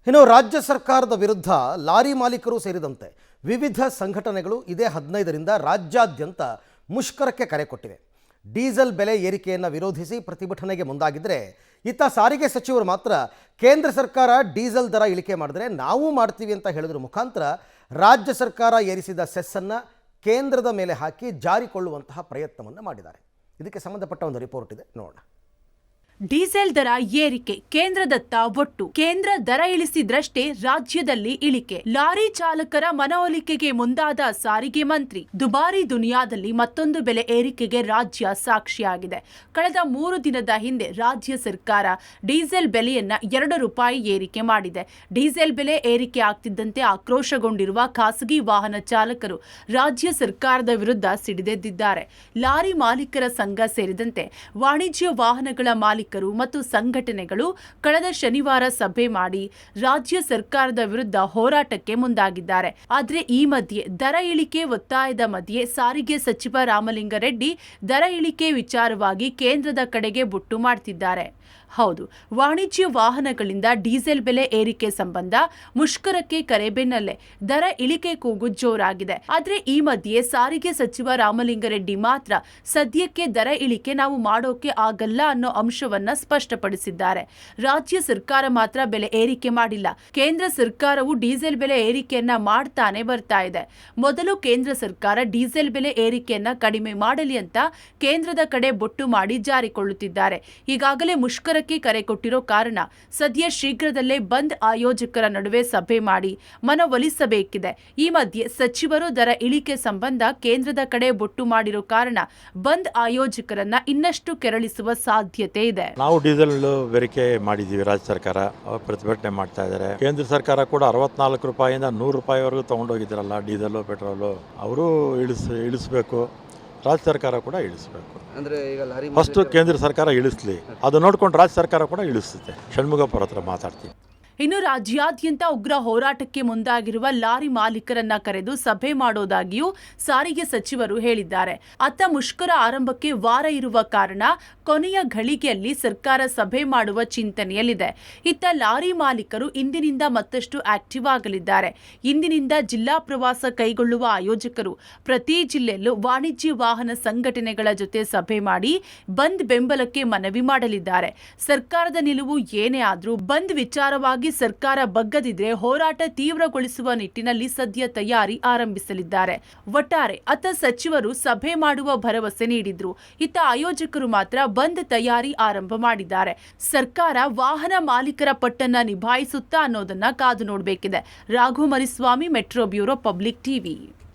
ಇನ್ನು ರಾಜ್ಯ ಸರ್ಕಾರದ ವಿರುದ್ಧ ಲಾರಿ ಮಾಲೀಕರು ಸೇರಿದಂತೆ ವಿವಿಧ ಸಂಘಟನೆಗಳು ಇದೇ 15ರಿಂದ ರಾಜ್ಯಾದ್ಯಂತ ಮುಷ್ಕರಕ್ಕೆ ಕರೆ ಕೊಟ್ಟಿವೆ. ಡೀಸೆಲ್ ಬೆಲೆ ಏರಿಕೆಯನ್ನು ವಿರೋಧಿಸಿ ಪ್ರತಿಭಟನೆಗೆ ಮುಂದಾಗಿದ್ದರೆ ಇತ್ತ ಸಾರಿಗೆ ಸಚಿವರು ಮಾತ್ರ ಕೇಂದ್ರ ಸರ್ಕಾರ ಡೀಸೆಲ್ ದರ ಇಳಿಕೆ ಮಾಡಿದ್ರೆ ನಾವು ಮಾಡ್ತೀವಿ ಅಂತ ಹೇಳಿದ್ರ ಮುಖಾಂತರ ರಾಜ್ಯ ಸರ್ಕಾರ ಏರಿಸಿದ ಸೆಸ್ಸನ್ನು ಕೇಂದ್ರದ ಮೇಲೆ ಹಾಕಿ ಜಾರಿಕೊಳ್ಳುವಂತಹ ಪ್ರಯತ್ನವನ್ನು ಮಾಡಿದ್ದಾರೆ. ಇದಕ್ಕೆ ಸಂಬಂಧಪಟ್ಟ ಒಂದು ರಿಪೋರ್ಟ್ ಇದೆ, ನೋಡೋಣ. ಡೀಸೆಲ್ ದರ ಏರಿಕೆ ಕೇಂದ್ರದತ್ತ ಒಟ್ಟು. ಕೇಂದ್ರ ದರ ಇಳಿಸಿದ್ರಷ್ಟೇ ರಾಜ್ಯದಲ್ಲಿ ಇಳಿಕೆ. ಲಾರಿ ಚಾಲಕರ ಮನವೊಲಿಕೆಗೆ ಮುಂದಾದ ಸಾರಿಗೆ ಮಂತ್ರಿ. ದುಬಾರಿ ದುನಿಯಾದಲ್ಲಿ ಮತ್ತೊಂದು ಬೆಲೆ ಏರಿಕೆಗೆ ರಾಜ್ಯ ಸಾಕ್ಷಿಯಾಗಿದೆ. ಕಳೆದ 3 ದಿನದ ಹಿಂದೆ ರಾಜ್ಯ ಸರ್ಕಾರ ಡೀಸೆಲ್ ಬೆಲೆಯನ್ನ ₹2 ಏರಿಕೆ ಮಾಡಿದೆ. ಡೀಸೆಲ್ ಬೆಲೆ ಏರಿಕೆ ಆಗ್ತಿದ್ದಂತೆ ಆಕ್ರೋಶಗೊಂಡಿರುವ ಖಾಸಗಿ ವಾಹನ ಚಾಲಕರು ರಾಜ್ಯ ಸರ್ಕಾರದ ವಿರುದ್ಧ ಸಿಡಿದೆದ್ದಿದ್ದಾರೆ. ಲಾರಿ ಮಾಲೀಕರ ಸಂಘ ಸೇರಿದಂತೆ ವಾಣಿಜ್ಯ ವಾಹನಗಳ ಮಾಲೀಕರು ಮತ್ತು ಸಂಘಟನೆಗಳು ಕಳೆದ ಶನಿವಾರ ಸಭೆ ಮಾಡಿ ರಾಜ್ಯ ಸರ್ಕಾರದ ವಿರುದ್ಧ ಹೋರಾಟಕ್ಕೆ ಮುಂದಾಗಿದ್ದಾರೆ. ಆದರೆ ಈ ಮಧ್ಯೆ ದರ ಇಳಿಕೆ ಒತ್ತಾಯದ ಮಧ್ಯೆ ಸಾರಿಗೆ ಸಚಿವ ರಾಮಲಿಂಗಾರೆಡ್ಡಿ ದರ ಇಳಿಕೆ ವಿಚಾರವಾಗಿ ಕೇಂದ್ರದ ಕಡೆಗೆ ಬೊಟ್ಟು ಮಾಡ್ತಿದ್ದಾರೆ. ಹೌದು, ವಾಣಿಜ್ಯ ವಾಹನಗಳಿಂದ ಡೀಸೆಲ್ ಬೆಲೆ ಏರಿಕೆ ಸಂಬಂಧ ಮುಷ್ಕರಕ್ಕೆ ಕರೆ ಬೆನ್ನಲ್ಲೇ ದರ ಇಳಿಕೆ ಕೂಗು ಜೋರಾಗಿದೆ. ಆದರೆ ಈ ಮಧ್ಯೆ ಸಾರಿಗೆ ಸಚಿವ ರಾಮಲಿಂಗಾರೆಡ್ಡಿ ಮಾತ್ರ ಸದ್ಯಕ್ಕೆ ದರ ಇಳಿಕೆ ನಾವು ಮಾಡೋಕೆ ಆಗಲ್ಲ ಅನ್ನೋ ಅಂಶವನ್ನ ಸ್ಪಷ್ಟಪಡಿಸಿದ್ದಾರೆ. ರಾಜ್ಯ ಸರ್ಕಾರ ಮಾತ್ರ ಬೆಲೆ ಏರಿಕೆ ಮಾಡಿಲ್ಲ. ಕೇಂದ್ರ ಸರ್ಕಾರವು ಡೀಸೆಲ್ ಬೆಲೆ ಏರಿಕೆಯನ್ನ ಮಾಡ್ತಾನೆ ಬರ್ತಾ ಇದೆ. ಮೊದಲು ಕೇಂದ್ರ ಸರ್ಕಾರ ಡೀಸೆಲ್ ಬೆಲೆ ಏರಿಕೆಯನ್ನ ಕಡಿಮೆ ಮಾಡಲಿ ಅಂತ ಕೇಂದ್ರದ ಕಡೆ ಬೊಟ್ಟು ಮಾಡಿ ಜಾರಿಕೊಳ್ಳುತ್ತಿದ್ದಾರೆ. ಈಗಾಗಲೇ ಮುಷ್ಕರಕ್ಕೆ ಕರೆ ಕೊಟ್ಟಿರೋ ಕಾರಣ ಸದ್ಯ ಶೀಘ್ರದಲ್ಲೇ ಬಂದ್ ಆಯೋಜಕರ ನಡುವೆ ಸಭೆ ಮಾಡಿ ಮನವೊಲಿಸಬೇಕಿದೆ. ಈ ಮಧ್ಯೆ ಸಚಿವರು ದರ ಇಳಿಕೆ ಸಂಬಂಧ ಕೇಂದ್ರದ ಕಡೆ ಬೊಟ್ಟು ಮಾಡಿರೋ ಕಾರಣ ಬಂದ್ ಆಯೋಜಕರನ್ನ ಇನ್ನಷ್ಟು ಕೆರಳಿಸುವ ಸಾಧ್ಯತೆ ಇದೆ. ನಾವು ಡೀಸೆಲ್ ಬೆರಿಕೆ ಮಾಡಿದ್ದೀವಿ. ರಾಜ್ಯ ಸರ್ಕಾರ ಪ್ರತಿಭಟನೆ ಮಾಡ್ತಾ ಇದ್ದಾರೆ. ಕೇಂದ್ರ ಸರ್ಕಾರ ಕೂಡ ₹64 ₹100ವರೆಗೂ ತಗೊಂಡೋಗಿದ್ದಾರಲ್ಲ ಡೀಸೆಲ್ ಪೆಟ್ರೋಲು. ಅವರು ಇಳಿಸಬೇಕು. ರಾಜ್ಯ ಸರ್ಕಾರ ಕೂಡ ಇಳಿಸಬೇಕು. ಅಂದ್ರೆ ಈಗ ಲಾರಿ ಫಸ್ಟ್ ಕೇಂದ್ರ ಸರ್ಕಾರ ಇಳಿಸ್ಲಿ, ಅದು ನೋಡ್ಕೊಂಡು ರಾಜ್ಯ ಸರ್ಕಾರ ಕೂಡ ಇಳಿಸುತ್ತೆ. ಷಣ್ಮುಗಪ್ಪರ ಹತ್ರ ಮಾತಾಡ್ತೀವಿ. ಇನ್ನು ರಾಜ್ಯಾದ್ಯಂತ ಉಗ್ರ ಹೋರಾಟಕ್ಕೆ ಮುಂದಾಗಿರುವ ಲಾರಿ ಮಾಲೀಕರನ್ನ ಕರೆದು ಸಭೆ ಮಾಡೋದಾಗಿಯೂ ಸಾರಿಗೆ ಸಚಿವರು ಹೇಳಿದ್ದಾರೆ. ಅತ್ತ ಮುಷ್ಕರ ಆರಂಭಕ್ಕೆ ವಾರ ಇರುವ ಕಾರಣ ಕೊನೆಯ ಘಳಿಗೆಯಲ್ಲಿ ಸರ್ಕಾರ ಸಭೆ ಮಾಡುವ ಚಿಂತನೆಯಲ್ಲಿದೆ. ಇತ್ತ ಲಾರಿ ಮಾಲೀಕರು ಇಂದಿನಿಂದ ಮತ್ತಷ್ಟು ಆಕ್ಟಿವ್ ಆಗಲಿದ್ದಾರೆ. ಇಂದಿನಿಂದ ಜಿಲ್ಲಾ ಪ್ರವಾಸ ಕೈಗೊಳ್ಳುವ ಆಯೋಜಕರು ಪ್ರತಿ ಜಿಲ್ಲೆಯಲ್ಲೂ ವಾಣಿಜ್ಯ ವಾಹನ ಸಂಘಟನೆಗಳ ಜೊತೆ ಸಭೆ ಮಾಡಿ ಬಂದ್ ಬೆಂಬಲಕ್ಕೆ ಮನವಿ ಮಾಡಲಿದ್ದಾರೆ. ಸರ್ಕಾರದ ನಿಲುವು ಏನೇ ಆದರೂ ಬಂದ್ ವಿಚಾರವಾಗಿ ಸರ್ಕಾರ ಬಗ್ಗದಿದ್ರೆ ಹೋರಾಟ ತೀವ್ರಗೊಳಿಸುವ ನಿಟ್ಟಿನಲ್ಲಿ ಸದ್ಯ ತಯಾರಿ ಆರಂಭಿಸಲಿದ್ದಾರೆ. ಒಟ್ಟಾರೆ ಅತ್ತ ಸಚಿವರು ಸಭೆ ಮಾಡುವ ಭರವಸೆ ನೀಡಿದ್ರು. ಇತ್ತ ಆಯೋಜಕರು ಮಾತ್ರ ಬಂದ್ ತಯಾರಿ ಆರಂಭ ಮಾಡಿದ್ದಾರೆ. ಸರ್ಕಾರ ವಾಹನ ಮಾಲೀಕರ ಪಟ್ಟನ್ನ ನಿಭಾಯಿಸುತ್ತಾ ಅನ್ನೋದನ್ನ ಕಾದು ನೋಡಬೇಕಿದೆ. Raghu Mariswamy, metro bureau, public TV.